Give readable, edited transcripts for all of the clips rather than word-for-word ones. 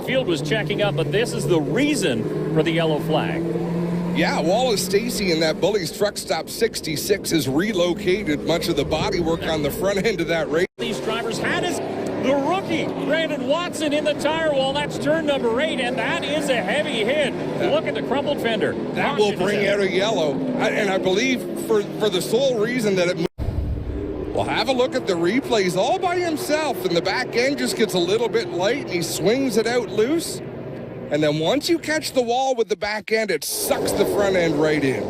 field was checking up, but this is the reason for the yellow flag. Yeah, Wallace Stacy in that Bullies Truck Stop 66 has relocated much of the bodywork on the front end of that race. These drivers had is the rookie, Brandon Watson, in the tire wall. That's turn number 8, and that is a heavy hit. Look at the crumpled fender. That will bring out a yellow, and I believe for the sole reason that it moved. Well, have a look at the replays all by himself, and the back end just gets a little bit light, and he swings it out loose. And then once you catch the wall with the back end, it sucks the front end right in.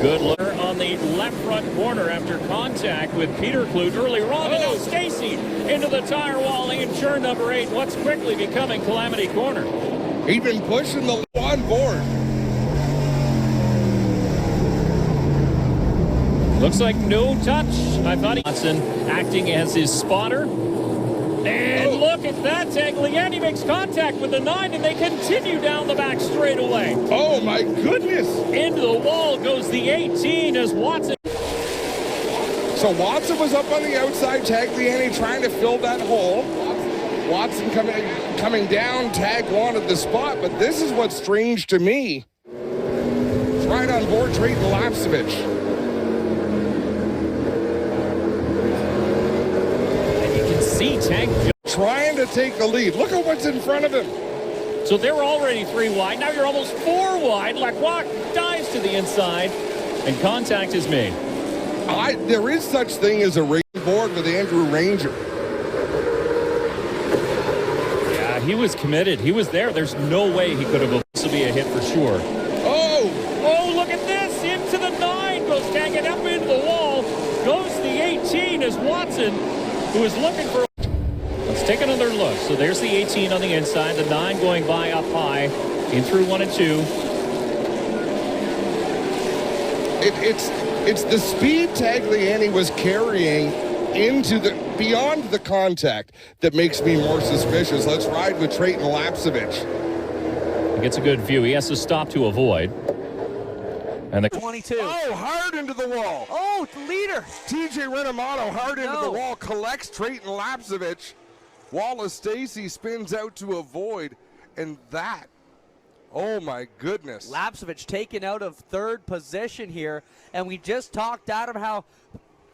Good look on the left front corner after contact with Peter Clute earlier on. And now Stacy into the tire wall in turn number 8. What's quickly becoming Calamity Corner. He's been pushing the on board. Looks like no touch. I thought Watson acting as his spotter. And look at that. Tagliani makes contact with the 9, and they continue down the back straightaway. Oh, my goodness. Into the wall goes the 18 as Watson. So Watson was up on the outside, Tagliani trying to fill that hole. Watson coming down, Tag wanted the spot, but this is what's strange to me. It's right on board Trayton Lapsevich. Tag trying to take the lead. Look at what's in front of him. So they were already 3 wide. Now you're almost 4 wide. Lacroix dives to the inside, and contact is made. There is such thing as a race board with Andrew Ranger. Yeah, he was committed. He was there. There's no way he could have. This will be a hit for sure. Oh, look at this. Into the 9. Goes tagging up into the wall. Goes the 18 as Watson, who is looking for. Let's take another look. So there's the 18 on the inside, the 9 going by up high, in through 1 and 2. It's the speed Tagliani was carrying into beyond the contact that makes me more suspicious. Let's ride with Trayton Lapsevich. He gets a good view. He has to stop to avoid. And the 22. Oh, hard into the wall. Oh, the leader. TJ Renamato hard into the wall, collects Trayton Lapsevich. Wallace Stacy spins out to avoid, and that, oh my goodness. Lapsevich taken out of 3rd position here, and we just talked, Adam, how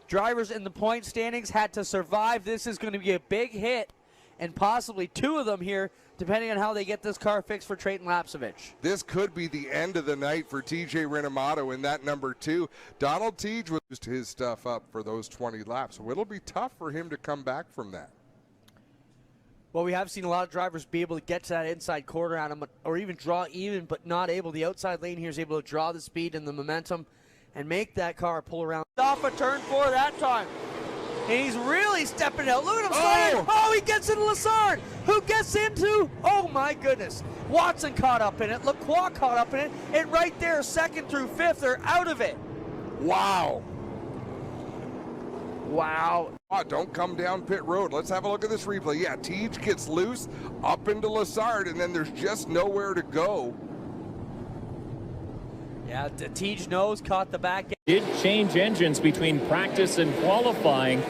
drivers in the point standings had to survive. This is going to be a big hit, and possibly 2 of them here, depending on how they get this car fixed for Trayton Lapsevich. This could be the end of the night for TJ Renamato in that number 2. Donald Teague used his stuff up for those 20 laps, so it'll be tough for him to come back from that. Well, we have seen a lot of drivers be able to get to that inside corner on him, or even draw even, but not able. The outside lane here is able to draw the speed and the momentum and make that car pull around. Off a turn 4 that time. And he's really stepping out. Look at him starting. Oh, he gets into Lassard. Who gets into? Oh, my goodness. Watson caught up in it. Lacroix caught up in it. And right there, 2nd through 5th, they're out of it. Wow. Wow. Oh, don't come down pit road. Let's have a look at this replay. Yeah, Teague gets loose up into Lassard, and then there's just nowhere to go. Yeah, Teague nose caught the back end. Did change engines between practice and qualifying,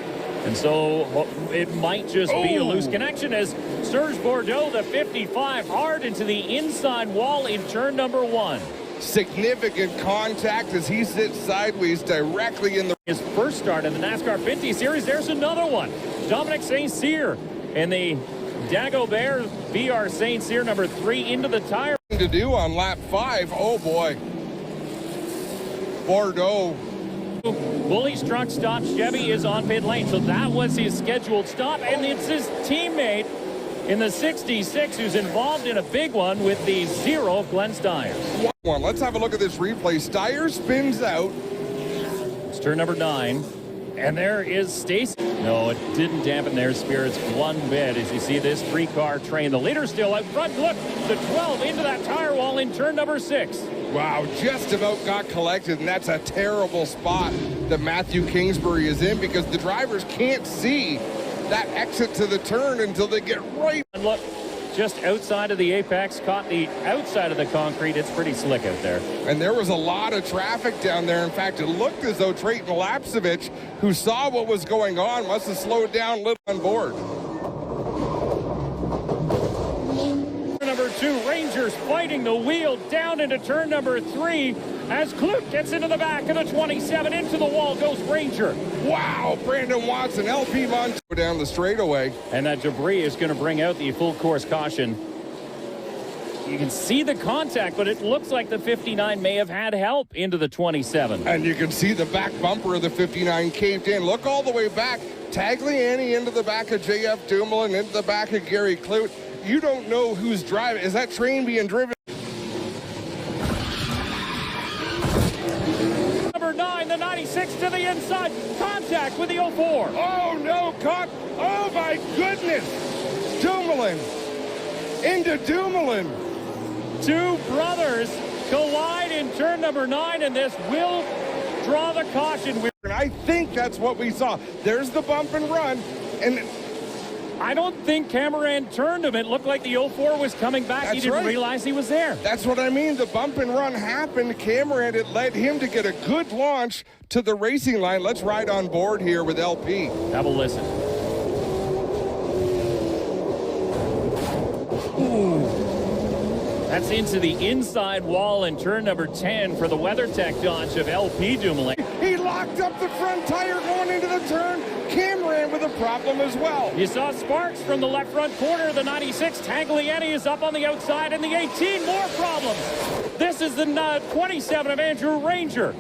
and so it might just be a loose connection as Serge Bordeaux, the 55, hard into the inside wall in turn number 1. Significant contact as he sits sideways directly in the... His first start in the NASCAR Pinty Series. There's another one. Dominic St. Cyr in the Dagobert VR St. Cyr number 3 into the tire. To do on lap 5. Oh boy. Bordeaux. Bullies Truck Stop Chevy is on pit lane, so that was his scheduled stop, and it's his teammate in the 66 who's involved in a big one with the 0 Glenn Stiers. Let's have a look at this replay. Stiers spins out. It's turn number 9, and there is Stacy. No, it didn't dampen their spirits one bit as you see this 3-car train. The leader still out front. Look, the 12 into that tire wall in turn number 6. Wow, just about got collected, and that's a terrible spot that Matthew Kingsbury is in because the drivers can't see that exit to the turn until they get right. And look, just outside of the apex, caught the outside of the concrete. It's pretty slick out there. And there was a lot of traffic down there. In fact, it looked as though Trayton Lapsevich, who saw what was going on, must have slowed down a little on board. fighting the wheel down into turn number 3 as Kloot gets into the back of the 27. Into the wall goes Ranger. Wow, Brandon Watson, LP Montoya down the straightaway. And that debris is going to bring out the full course caution. You can see the contact, but it looks like the 59 may have had help into the 27. And you can see the back bumper of the 59 caved in. Look all the way back. Tagliani into the back of JF Dumoulin, into the back of Gary Kloot. You don't know who's driving. Is that train being driven? Number 9, the 96 to the inside. Contact with the 04. Oh, no, caught. Oh, my goodness. Dumoulin. Into Dumoulin. Two brothers collide in turn number 9, and this will draw the caution. And I think that's what we saw. There's the bump and run. And I don't think Cameron turned him. It looked like the 04 was coming back. He didn't realize he was there. That's what I mean. The bump and run happened. Cameron, it led him to get a good launch to the racing line. Let's ride on board here with LP. Have a listen. Ooh. That's into the inside wall in turn number 10 for the WeatherTech Dodge of LP Dumoulin. He locked up the front tire going into the turn. Cameron with a problem as well. You saw sparks from the left front corner. The 96, Tagliani is up on the outside, and the 18, more problems. This is the 27 of Andrew Ranger.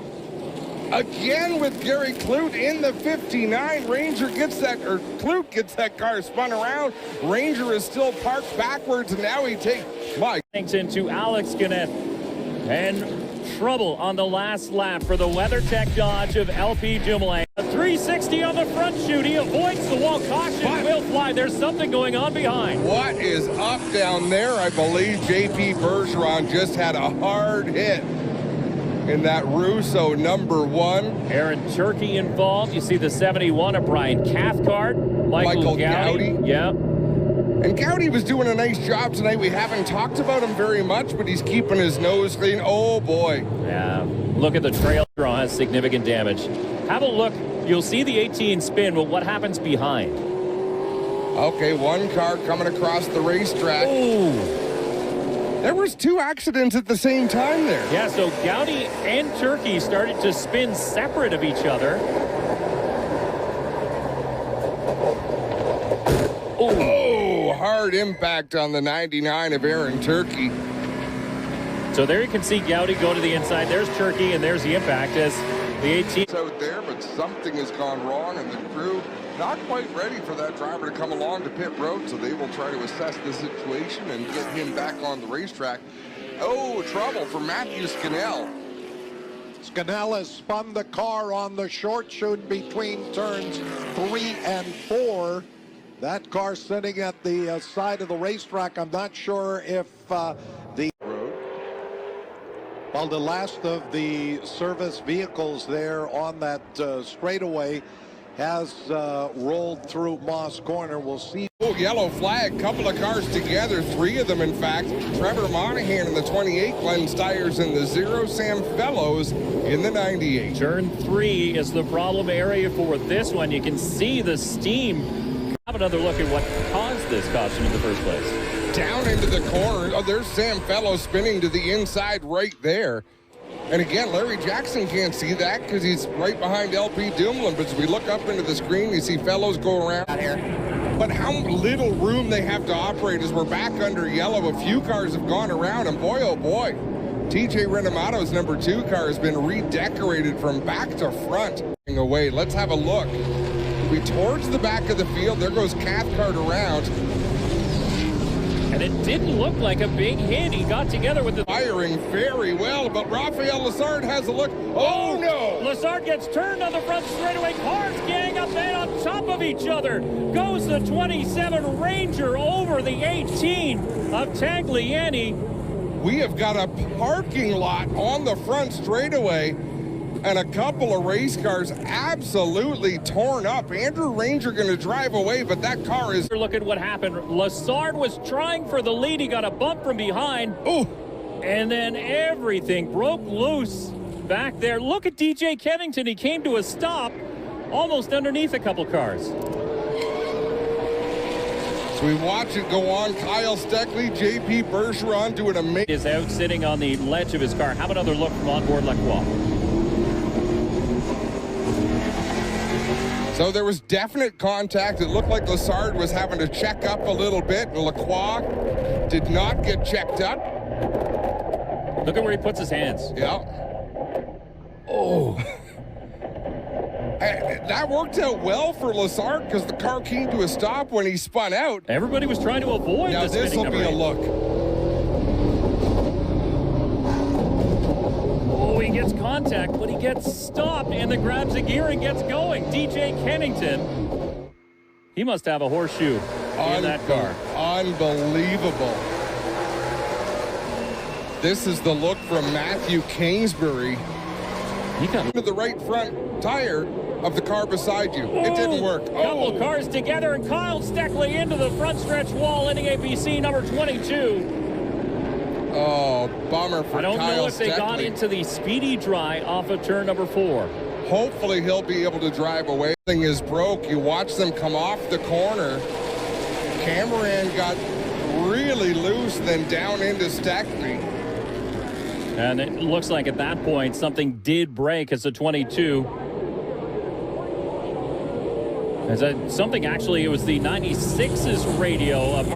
Again with Gary Kloot in the 59. Ranger gets that, or Kloot gets that car spun around. Ranger is still parked backwards, and now he takes, my. To Alex Gannett. And trouble on the last lap for the WeatherTech Dodge of LP Dumoulin. A 360 on the front chute. He avoids the wall. Caution will fly. There's something going on behind. What is up down there? I believe JP Bergeron just had a hard hit in that Russo number 1. Aaron Turkey involved. You see the 71 of Brian Cathcart. Michael Gowdy. Yeah. And Gowdy was doing a nice job tonight. We haven't talked about him very much, but he's keeping his nose clean. Oh, boy. Yeah. Look at the trail draw. Has significant damage. Have a look. You'll see the 18 spin, but what happens behind? Okay, one car coming across the racetrack. Ooh. There was 2 accidents at the same time there. Yeah, so Gowdy and Turkey started to spin separate of each other. Oh, hard impact on the 99 of Aaron Turkey. So there you can see Gowdy go to the inside. There's Turkey, and there's the impact as the 18. It's out there, but something has gone wrong, and the crew not quite ready for that driver to come along to pit road, so they will try to assess the situation and get him back on the racetrack. Oh, trouble for Matthew Scannell. Scannell has spun the car on the short chute between turns 3 and 4. That car sitting at the side of the racetrack. I'm not sure if the last of the service vehicles there on that straightaway has rolled through Moss Corner. We'll see. Oh, yellow flag, couple of cars together, 3 of them in fact. Trevor Monahan in the 28, Glenn Stiers in the 0, Sam Fellows in the 98. Turn 3 is the problem area for this one. You can see the steam. Have another look at what caused this caution in the first place. Down into the corner. Oh, there's Sam Fellows spinning to the inside right there. And again, Larry Jackson can't see that because he's right behind LP Dumoulin. But as we look up into the screen, you see Fellows go around. But how little room they have to operate as we're back under yellow. A few cars have gone around, and boy, oh boy, TJ Renomato's number 2 car has been redecorated from back to front. Away. Let's have a look. We towards the back of the field. There goes Cathcart around. And it didn't look like a big hit. He got together with the firing very well, but Rafael Lessard has a look. Oh, no! Lessard gets turned on the front straightaway. Cars gang up and on top of each other. Goes the 27 Ranger over the 18 of Tagliani. We have got a parking lot on the front straightaway, and a couple of race cars absolutely torn up. Andrew Ranger going to drive away, but that car is... Look at what happened. Lessard was trying for the lead. He got a bump from behind. Ooh. And then everything broke loose back there. Look at DJ Kennington. He came to a stop almost underneath a couple cars. So we watch it go on. Kyle Steckley, JP Bergeron doing amazing. Is out sitting on the ledge of his car. Have another look from onboard Lacroix. So there was definite contact. It looked like Lessard was having to check up a little bit, and Lacroix did not get checked up. Look at where he puts his hands. Yeah. Oh. That worked out well for Lessard because the car came to a stop when he spun out. Everybody was trying to avoid Now the this spinning will be number a 8. look. Oh, he gets contact, but he gets stopped and then grabs a gear and gets going. DJ Kennington. He must have a horseshoe in that car. Unbelievable. This is the look from Matthew Kingsbury. He got To the right front tire of the car beside you. It didn't work. Couple cars together, and Kyle Steckley into the front stretch wall, ending APC number 22. Oh, bummer for I don't Kyle know if they got Steckley. into the speedy dry off of turn number 4. Hopefully he'll be able to drive away. Thing is broke. You watch them come off the corner. Cameron got really loose, then down into Steckley. And it looks like at that point something did break as a 22. Something actually, it was the 96's radio.